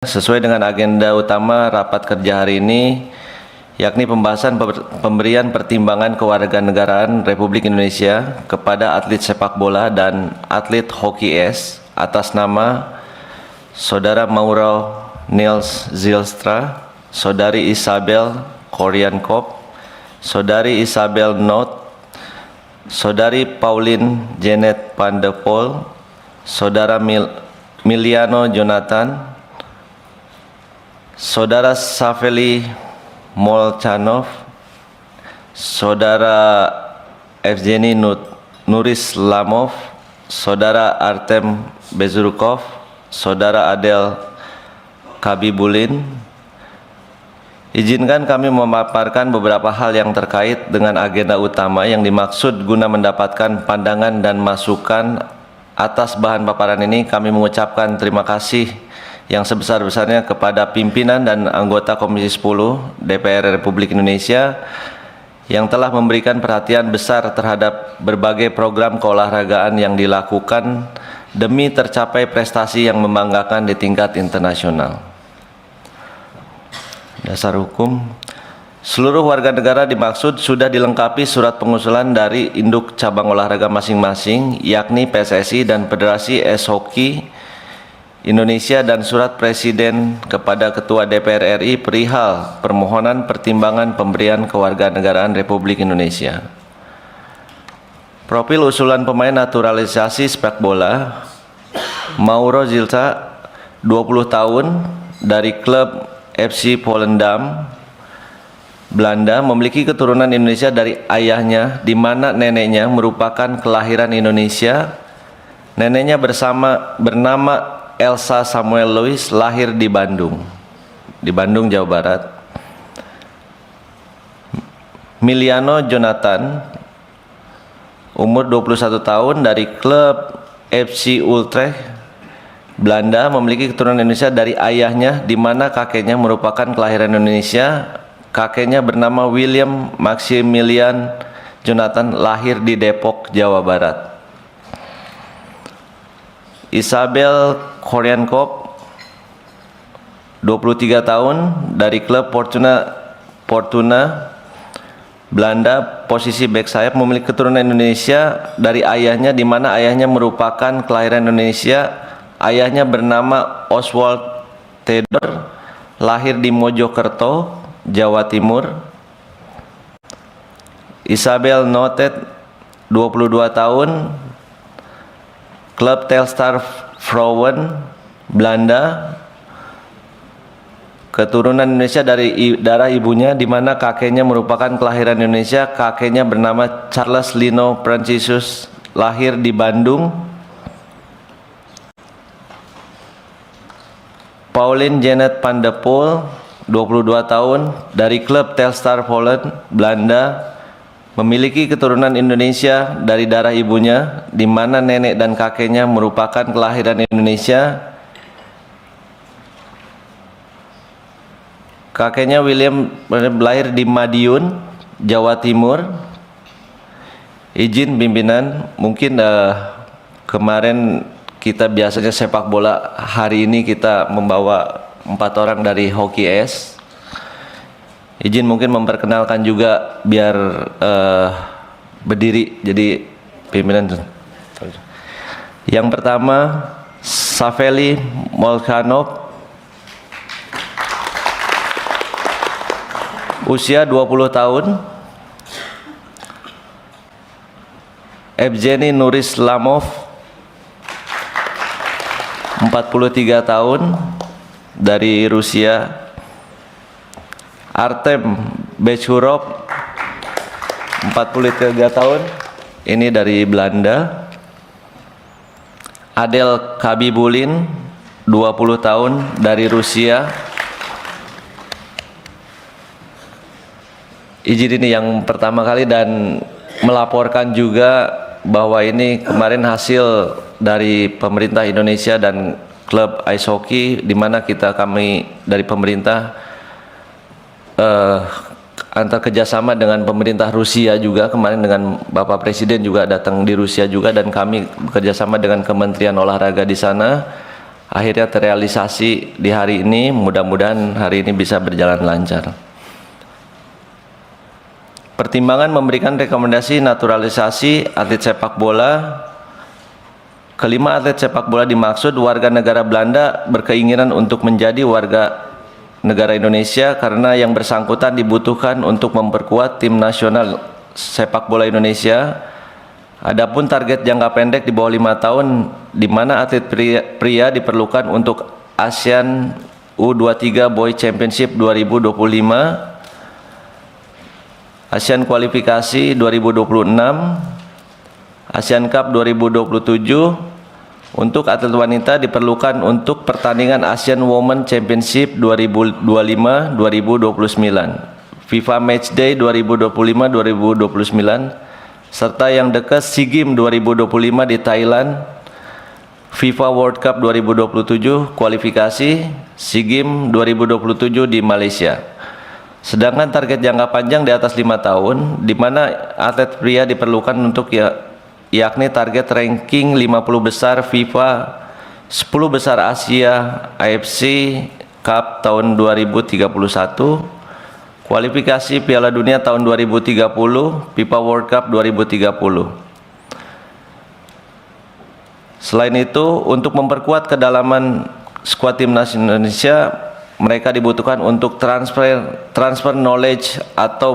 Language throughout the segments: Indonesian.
Sesuai dengan agenda utama rapat kerja hari ini, yakni pembahasan pemberian pertimbangan kewarganegaraan Republik Indonesia kepada atlet sepak bola dan atlet hoki es atas nama Saudara Mauro Niels Zylstra, Saudari Isabel Koryankop, Saudari Isabel Not, Saudari Pauline Janet van der Pol, Saudara Miliano Jonathan, Saudara Safeli Molchanov, Saudara Evgeny Nurislamov, Saudara Artem Bezurkov, Saudara Adel Kabibulin. Izinkan kami memaparkan beberapa hal yang terkait dengan agenda utama yang dimaksud guna mendapatkan pandangan dan masukan. Atas bahan paparan ini kami mengucapkan terima kasih yang sebesar-besarnya kepada pimpinan dan anggota Komisi 10 DPR Republik Indonesia yang telah memberikan perhatian besar terhadap berbagai program keolahragaan yang dilakukan demi tercapai prestasi yang membanggakan di tingkat internasional. Dasar hukum. Seluruh warga negara dimaksud sudah dilengkapi surat pengusulan dari induk cabang olahraga masing-masing, yakni PSSI dan Federasi Es Hoki Indonesia, dan surat Presiden kepada Ketua DPR RI perihal permohonan pertimbangan pemberian kewarganegaraan Republik Indonesia. Profil usulan pemain naturalisasi sepak bola: Mauro Zylstra, 20 tahun, dari klub FC Volendam, Belanda, memiliki keturunan Indonesia dari ayahnya, di mana neneknya merupakan kelahiran Indonesia. Neneknya bernama Elsa Samuel Louis, lahir di Bandung, Jawa Barat. Miliano Jonathan, umur 21 tahun, dari klub FC Utrecht, Belanda, memiliki keturunan Indonesia dari ayahnya, di mana kakeknya merupakan kelahiran Indonesia. Kakeknya bernama William Maximilian Jonathan, lahir di Depok, Jawa Barat. Isabel Koryankop, 23 tahun, dari klub Fortuna Belanda, posisi back sayap, memiliki keturunan Indonesia dari ayahnya, di mana ayahnya merupakan kelahiran Indonesia. Ayahnya bernama Oswald Theodor, lahir di Mojokerto, Jawa Timur. Isabel Notet, 22 tahun, klub Telstar Vrouwen, Belanda, keturunan Indonesia dari darah ibunya, di mana kakeknya merupakan kelahiran Indonesia. Kakeknya bernama Charles Lino Francisus, lahir di Bandung. Pauline Janet van der Pol, 22 tahun, dari klub Telstar Vrouwen, Belanda, memiliki keturunan Indonesia dari darah ibunya, di mana nenek dan kakeknya merupakan kelahiran Indonesia. Kakeknya William lahir di Madiun, Jawa Timur. Izin pimpinan, mungkin kemarin kita biasanya sepak bola, hari ini kita membawa 4 orang dari hoki es. Izin mungkin memperkenalkan juga biar berdiri, jadi pimpinan. Yang pertama, Safeli Molchanov, usia 20 tahun. Evgeny Nurislamov, 43 tahun, dari Rusia. Artem Bezurkov, 43 tahun, ini dari Belanda. Adel Kabibulin, 20 tahun, dari Rusia. Izin ini yang pertama kali, dan melaporkan juga bahwa ini kemarin hasil dari pemerintah Indonesia dan klub ice hoki, di mana kami dari pemerintah antar kerjasama dengan pemerintah Rusia juga, kemarin dengan Bapak Presiden juga datang di Rusia juga, dan kami bekerjasama dengan Kementerian Olahraga di sana. akhirnya terrealisasi di hari ini. Mudah-mudahan hari ini bisa berjalan lancar. Pertimbangan memberikan rekomendasi naturalisasi atlet sepak bola. Kelima atlet sepak bola dimaksud warga negara Belanda berkeinginan untuk menjadi warga negara Indonesia karena yang bersangkutan dibutuhkan untuk memperkuat tim nasional sepak bola Indonesia. Adapun target jangka pendek di bawah 5 tahun di mana atlet pria diperlukan untuk ASEAN U23 Boy Championship 2025, ASEAN Kualifikasi 2026, ASEAN Cup 2027. Untuk atlet wanita diperlukan untuk pertandingan Asian Women Championship 2025-2029, FIFA Matchday 2025-2029, serta yang dekat SEA Games 2025 di Thailand, FIFA World Cup 2027 kualifikasi, SEA Games 2027 di Malaysia. Sedangkan target jangka panjang di atas 5 tahun, di mana atlet pria diperlukan untuk yakni target ranking 50 besar FIFA, 10 besar Asia, AFC Cup tahun 2031, kualifikasi Piala Dunia tahun 2030, FIFA World Cup 2030. Selain itu, untuk memperkuat kedalaman skuad timnas Indonesia, mereka dibutuhkan untuk transfer knowledge atau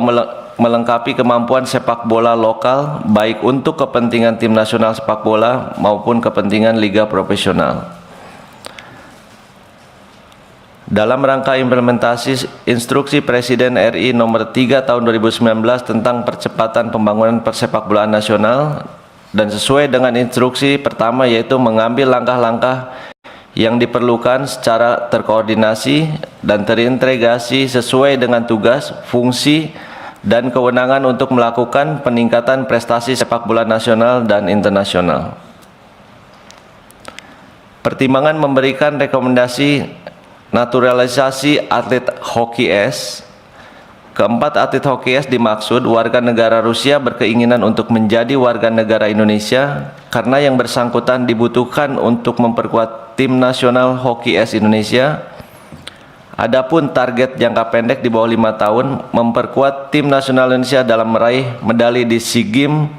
melengkapi kemampuan sepak bola lokal, baik untuk kepentingan tim nasional sepak bola maupun kepentingan liga profesional. Dalam rangka implementasi Instruksi Presiden RI Nomor 3 Tahun 2019 tentang percepatan pembangunan persepakbolaan nasional, dan sesuai dengan instruksi pertama yaitu mengambil langkah-langkah yang diperlukan secara terkoordinasi dan terintegrasi sesuai dengan tugas, fungsi, dan kewenangan untuk melakukan peningkatan prestasi sepak bola nasional dan internasional. Pertimbangan memberikan rekomendasi naturalisasi atlet hoki es. Keempat atlet hoki es dimaksud warga negara Rusia berkeinginan untuk menjadi warga negara Indonesia karena yang bersangkutan dibutuhkan untuk memperkuat tim nasional hoki es Indonesia. Adapun target jangka pendek di bawah 5 tahun memperkuat tim nasional Indonesia dalam meraih medali di SEA Games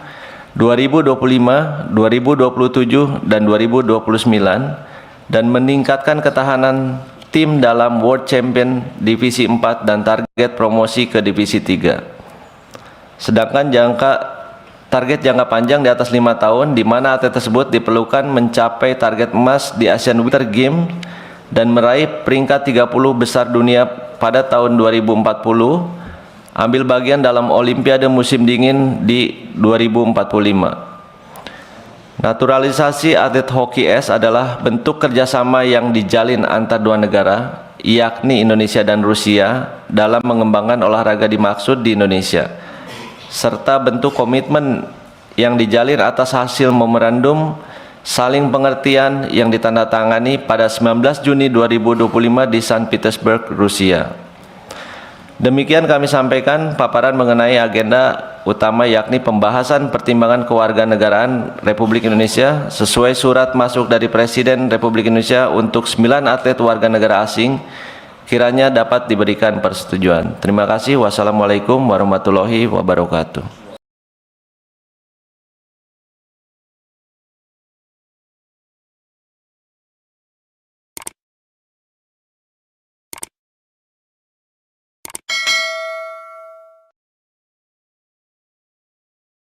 2025, 2027, dan 2029 dan meningkatkan ketahanan tim dalam World Champion Divisi 4 dan target promosi ke Divisi 3. Sedangkan target jangka panjang di atas 5 tahun di mana atlet tersebut diperlukan mencapai target emas di Asian Winter Games dan meraih peringkat 30 besar dunia pada tahun 2040, ambil bagian dalam Olimpiade musim dingin di 2045. Naturalisasi atlet hoki es adalah bentuk kerjasama yang dijalin antar dua negara, yakni Indonesia dan Rusia, dalam mengembangkan olahraga dimaksud di Indonesia, serta bentuk komitmen yang dijalin atas hasil memorandum saling pengertian yang ditandatangani pada 19 Juni 2025 di Saint Petersburg, Rusia. Demikian kami sampaikan paparan mengenai agenda utama yakni pembahasan pertimbangan kewarganegaraan Republik Indonesia sesuai surat masuk dari Presiden Republik Indonesia untuk 9 atlet warga negara asing kiranya dapat diberikan persetujuan. Terima kasih. Wassalamualaikum warahmatullahi wabarakatuh.